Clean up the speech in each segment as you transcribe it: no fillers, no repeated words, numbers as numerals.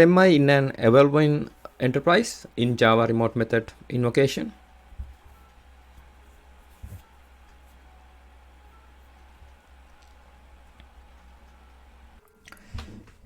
RMI in an evolving enterprise in Java remote method invocation.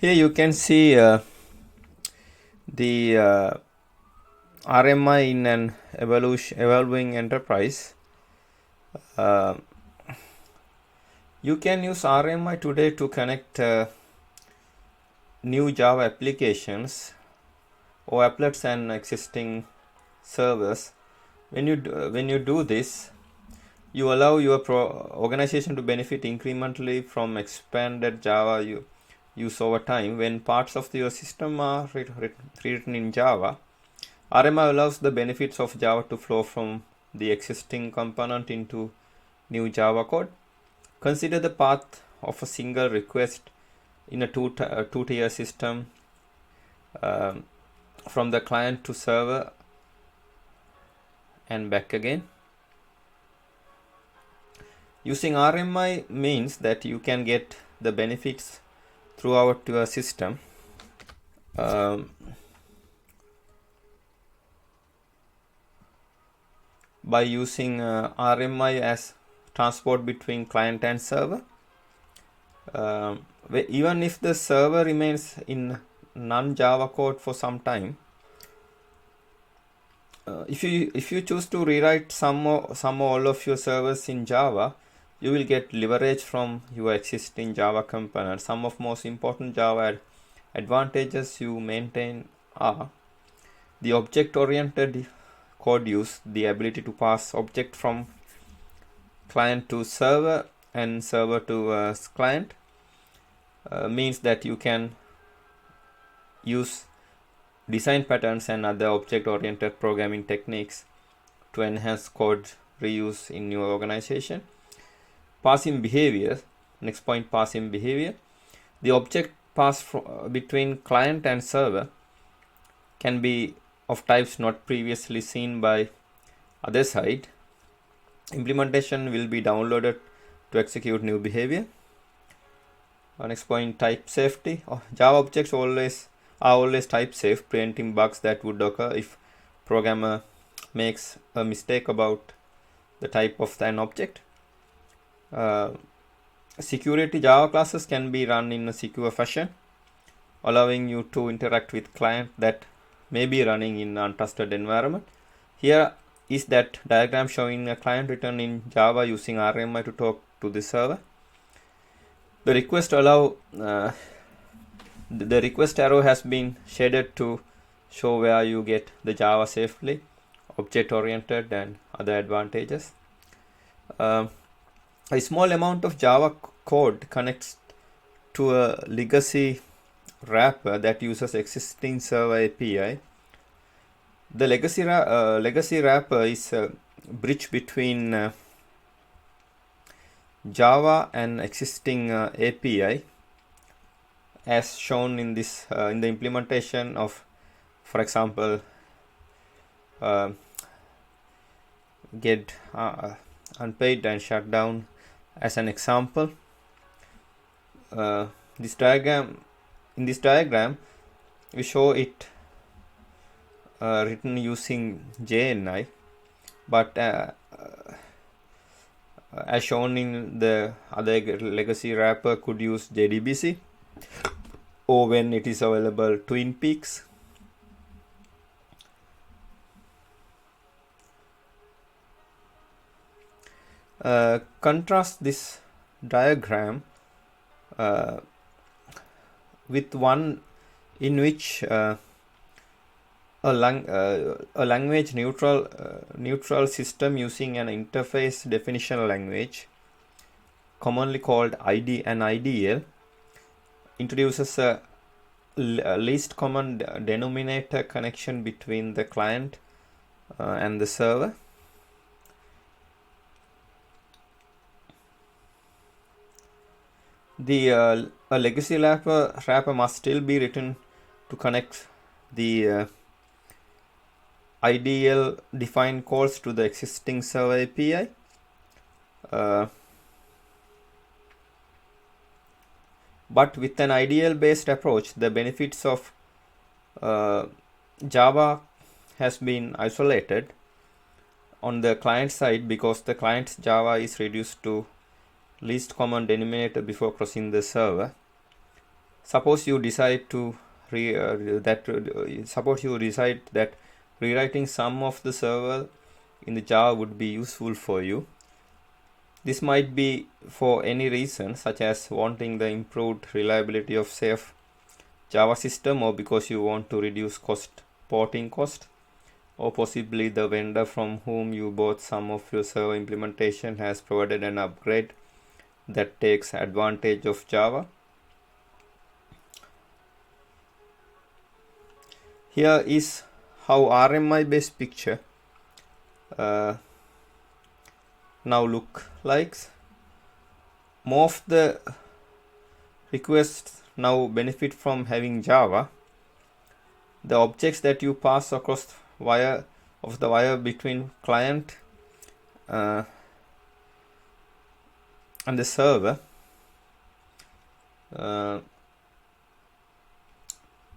Here you can see the RMI in an evolving enterprise. You can use RMI today to connect new Java applications or applets and existing servers. When you do this, you allow your organization to benefit incrementally from expanded Java use over time. When parts of your system are rewritten in Java, RMI allows the benefits of Java to flow from the existing component into new Java code. Consider the path of a single request in a two-tier system from the client to server and back again. Using RMI means that you can get the benefits throughout your system. By using RMI as transport between client and server. Even if the server remains in non-Java code for some time, if you choose to rewrite some or all of your servers in Java, you will get leverage from your existing Java components. Some of most important Java advantages you maintain are the object-oriented code use, the ability to pass object from client to server and server to client, means that you can use design patterns and other object-oriented programming techniques to enhance code reuse in your organization. Passing behavior, next point, passing behavior. The object pass between client and server can be of types not previously seen by other side. Implementation will be downloaded to execute new behavior. Next point, type safety. Java objects are always type safe, preventing bugs that would occur if programmer makes a mistake about the type of an object. Security. Java classes can be run in a secure fashion, allowing you to interact with client that may be running in an untrusted environment. Here is that diagram showing a client written in Java using RMI to talk to the server. The request the request arrow has been shaded to show where you get the Java safely, object-oriented and other advantages. A small amount of Java code connects to a legacy wrapper that uses existing server API. The legacy wrapper is a bridge between Java and existing API, as shown in this in the implementation of, for example, get unpaid and shut down as an example. In this diagram we show it written using JNI, but as shown in the other legacy wrapper could use JDBC, or when it is available, Twin Peaks. Contrast this diagram with one in which a language neutral system using an interface definition language, commonly called an IDL, introduces a least common denominator connection between the client and the server. A legacy wrapper must still be written to connect the IDL defined calls to the existing server API. But with an IDL based approach, the benefits of Java has been isolated on the client side because the client's Java is reduced to least common denominator before crossing the server. Suppose you decide that rewriting some of the server in the Java would be useful for you. This might be for any reason, such as wanting the improved reliability of safe Java system, or because you want to reduce porting cost, or possibly the vendor from whom you bought some of your server implementation has provided an upgrade that takes advantage of Java. Here is how RMI based picture now look like. More of the requests now benefit from having Java. The objects that you pass across the wire between client and the server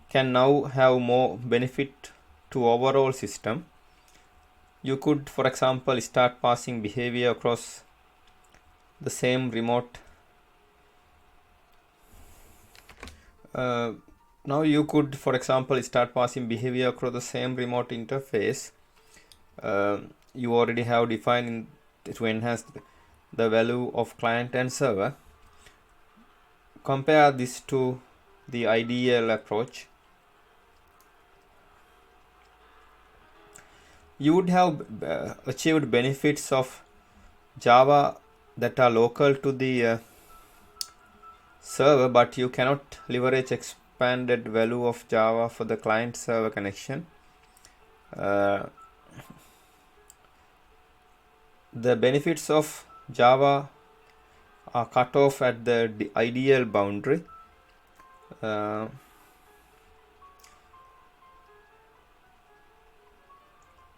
can now have more benefit to overall system. You could, for example, start passing behavior across the same remote. Now you could, for example, start passing behavior across the same remote interface you already have defined to enhance the value of client and server. Compare this to the ideal approach. You would have achieved benefits of Java that are local to the server, but you cannot leverage expanded value of Java for the client server connection. The benefits of Java are cut off at the ideal boundary.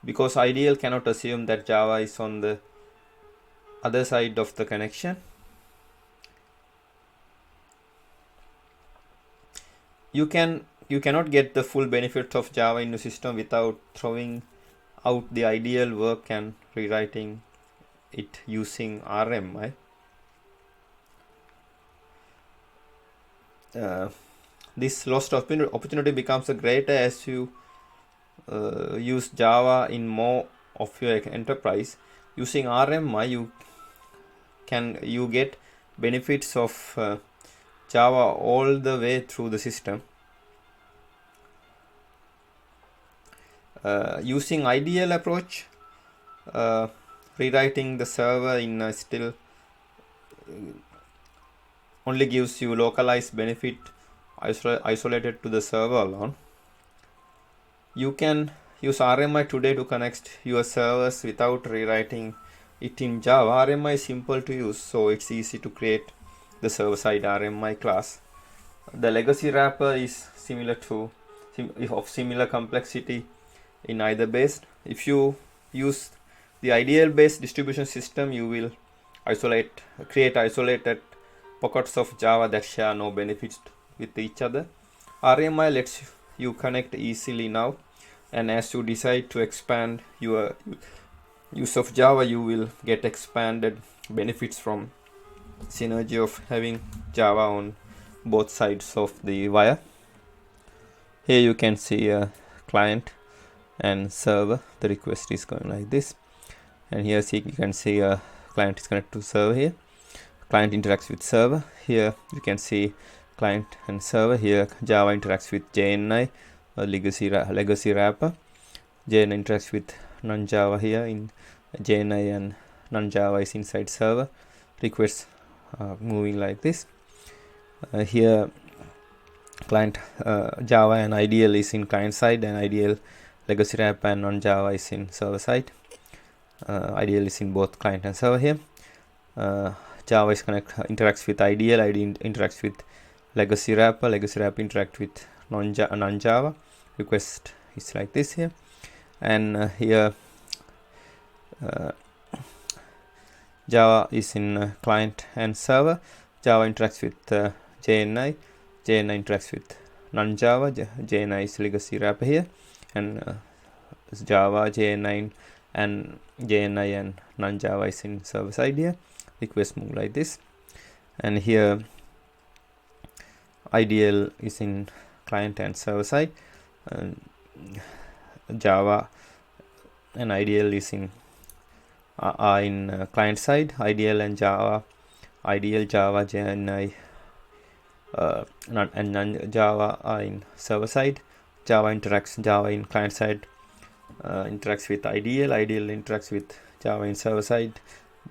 Because ideal cannot assume that Java is on the other side of the connection. You cannot get the full benefits of Java in your system without throwing out the ideal work and rewriting it using RMI. This lost opportunity becomes greater as you use Java in more of your enterprise. Using RMI, you get benefits of Java all the way through the system. Using ideal approach, rewriting the server in still only gives you localized benefit isolated to the server alone. You can use RMI today to connect your servers without rewriting it in Java. RMI is simple to use, so it's easy to create the server-side RMI class. The legacy wrapper is of similar complexity in either base. If you use the ideal based distribution system, you will create isolated pockets of Java that share no benefits with each other. RMI lets you connect easily now, and as you decide to expand your use of Java, you will get expanded benefits from synergy of having Java on both sides of the wire. Here you can see a client and server. The request is going like this, and here you can see a client is connected to server. Here client interacts with server. Here you can see client and server. Here Java interacts with JNI, a legacy wrapper. JNI interacts with non-Java. Here in JNI and non-Java is inside server. Requests moving like this. Here client Java and ideal is in client side, and ideal legacy wrapper and non-Java is in server side. Ideal is in both client and server. Here Java is interacts with ideal interacts with legacy wrapper interacts with non-Java. Request is like this here, and here Java is in client and server. Java interacts with JNI interacts with non-Java. JNI is legacy wrapper here, and Java, JNI, and JNI and non-Java is in server side here. Request move like this, and here ideal is in client and server side, and Java and ideal is in client side. Ideal and Java, ideal, Java, JNI, and non-Java are in server side. Java in client side, interacts with ideal interacts with Java in server side.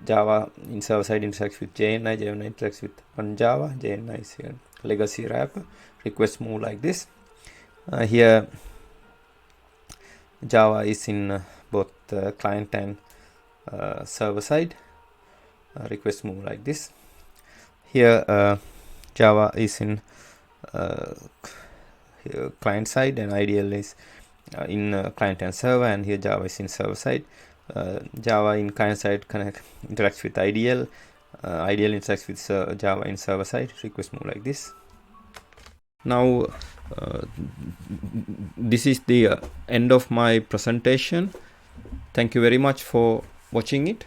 Java in server side interacts with JNI interacts with non-Java. JNI is here legacy wrapper. Request move like this. Here Java is in both client and server side. Request move like this. Here Java is in client side, and ideal is in client and server, and here Java is in server side. Java in client side interacts with ideal. Ideal interacts with Java in server side. Request move like this. Now this is the end of my presentation. Thank you very much for watching it.